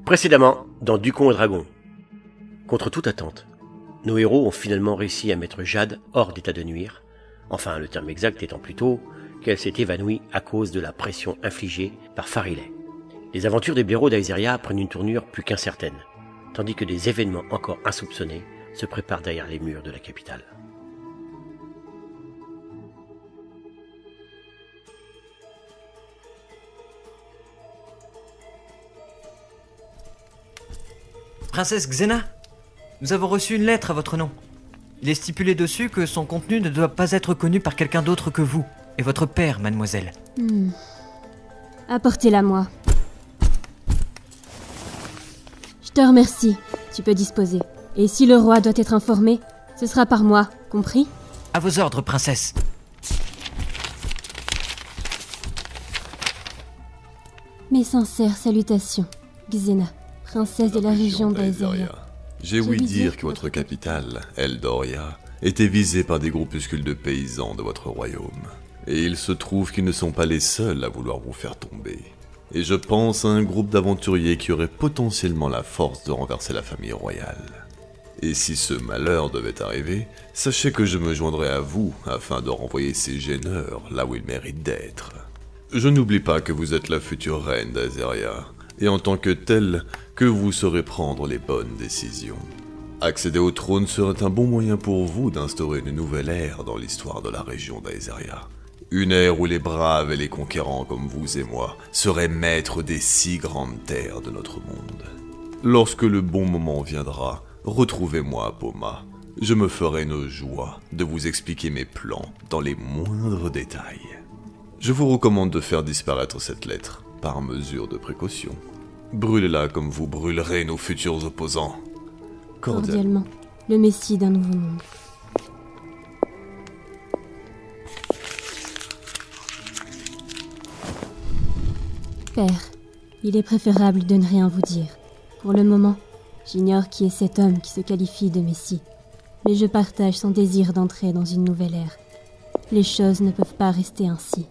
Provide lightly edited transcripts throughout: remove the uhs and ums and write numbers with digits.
Précédemment, dans Ducon et Dragon. Contre toute attente, nos héros ont finalement réussi à mettre Jade hors d'état de nuire, enfin le terme exact étant plutôt qu'elle s'est évanouie à cause de la pression infligée par Farileh. Les aventures des blaireaux d'Aeseria prennent une tournure plus qu'incertaine, tandis que des événements encore insoupçonnés se préparent derrière les murs de la capitale. Princesse Xena, nous avons reçu une lettre à votre nom. Il est stipulé dessus que son contenu ne doit pas être connu par quelqu'un d'autre que vous et votre père, mademoiselle. Apportez-la moi. Je te remercie, tu peux disposer. Et si le roi doit être informé, ce sera par moi, compris? À vos ordres, princesse. Mes sincères salutations, Xena, princesse de la région d'Aeseria. J'ai ouï dire que votre capitale, Eldoria, était visée par des groupuscules de paysans de votre royaume. Et il se trouve qu'ils ne sont pas les seuls à vouloir vous faire tomber. Et je pense à un groupe d'aventuriers qui aurait potentiellement la force de renverser la famille royale. Et si ce malheur devait arriver, sachez que je me joindrai à vous afin de renvoyer ces gêneurs là où ils méritent d'être. Je n'oublie pas que vous êtes la future reine d'Aeseria, et en tant que telle, que vous saurez prendre les bonnes décisions. Accéder au trône serait un bon moyen pour vous d'instaurer une nouvelle ère dans l'histoire de la région d'Aeseria. Une ère où les braves et les conquérants comme vous et moi seraient maîtres des 6 grandes terres de notre monde. Lorsque le bon moment viendra, retrouvez-moi à Poma. Je me ferai une joie de vous expliquer mes plans dans les moindres détails. Je vous recommande de faire disparaître cette lettre, par mesure de précaution. Brûlez-la comme vous brûlerez nos futurs opposants. Cordialement, le messie d'un nouveau monde. Père, il est préférable de ne rien vous dire. Pour le moment, j'ignore qui est cet homme qui se qualifie de messie, mais je partage son désir d'entrer dans une nouvelle ère. Les choses ne peuvent pas rester ainsi.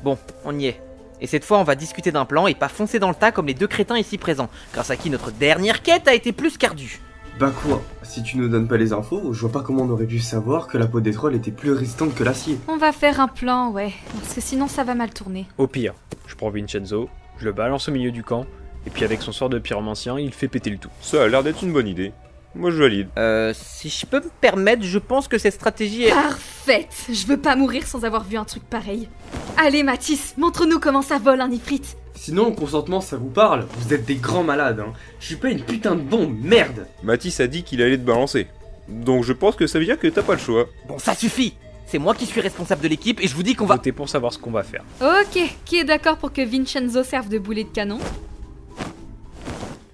Bon, on y est. Et cette fois, on va discuter d'un plan et pas foncer dans le tas comme les 2 crétins ici présents, grâce à qui notre dernière quête a été plus qu'ardue. Bah quoi, si tu nous donnes pas les infos, je vois pas comment on aurait pu savoir que la peau des trolls était plus résistante que l'acier. On va faire un plan, ouais, parce que sinon ça va mal tourner. Au pire, je prends Vincenzo, je le balance au milieu du camp, et puis avec son sort de pyromancien, il fait péter le tout. Ça a l'air d'être une bonne idée. Moi je valide. Si je peux me permettre, je pense que cette stratégie est... Parfaite. Je veux pas mourir sans avoir vu un truc pareil. Allez Mathis, montre-nous comment ça vole un ifrit. Sinon, le consentement ça vous parle? Vous êtes des grands malades, hein. Je suis pas une putain de bombe, merde. Mathis a dit qu'il allait te balancer. Donc je pense que ça veut dire que t'as pas le choix. Bon, ça suffit. C'est moi qui suis responsable de l'équipe et je vous dis qu'on va... Votez pour savoir ce qu'on va faire. Ok, qui est d'accord pour que Vincenzo serve de boulet de canon?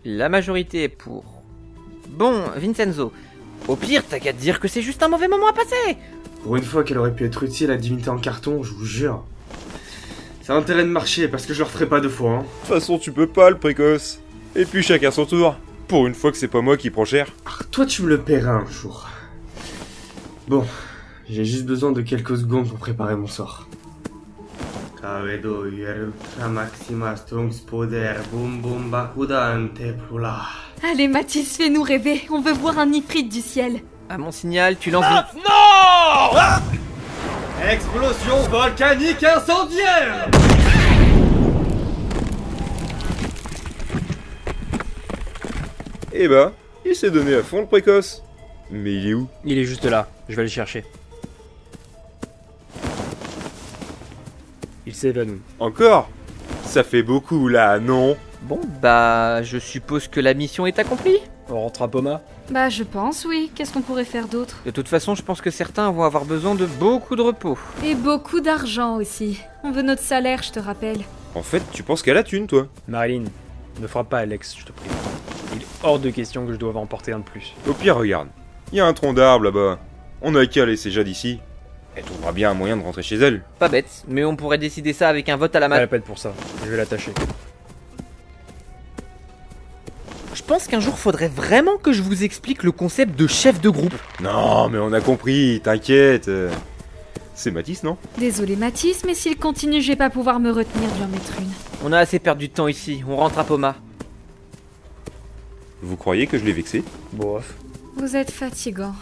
La majorité est pour... Bon, Vincenzo, au pire, t'as qu'à te dire que c'est juste un mauvais moment à passer. Pour une fois qu'elle aurait pu être utile à divinité en carton, je vous jure. Ça a intérêt de marcher parce que je le referai pas 2 fois, hein. De toute façon tu peux pas le précoce. Et puis chacun son tour. Pour une fois que c'est pas moi qui prends cher. Ah, toi tu me le paieras un jour. Bon, j'ai juste besoin de quelques secondes pour préparer mon sort. Allez Mathis, fais-nous rêver, on veut voir un ifrit du ciel. À mon signal, tu lances... Explosion volcanique incendiaire! Eh bah, il s'est donné à fond le précoce. Mais il est où? Il est juste là, je vais le chercher. Il s'évanouit. Encore? Ça fait beaucoup là, non? Bon, bah, je suppose que la mission est accomplie. On rentre à Poma? Bah je pense, oui. Qu'est-ce qu'on pourrait faire d'autre? De toute façon, je pense que certains vont avoir besoin de beaucoup de repos. Et beaucoup d'argent aussi. On veut notre salaire, je te rappelle. En fait, tu penses qu'à la thune, toi? Marilyn, ne frappe pas Alex, je te prie. Il est hors de question que je doive emporter un de plus. Au pire, regarde. Il y a un tronc d'arbre là-bas. On a qu'à laisser Jade ici. Elle trouvera bien un moyen de rentrer chez elle. Pas bête, mais on pourrait décider ça avec un vote à la Pas main. la peine pour ça, je vais l'attacher. Je pense qu'un jour faudrait vraiment que je vous explique le concept de chef de groupe. Non, mais on a compris, t'inquiète. C'est Mathis, non? Désolé Mathis, mais s'il continue, je vais pas pouvoir me retenir d'y en mettre une. On a assez perdu de temps ici, on rentre à Poma. Vous croyez que je l'ai vexé? Bof. Vous êtes fatigant.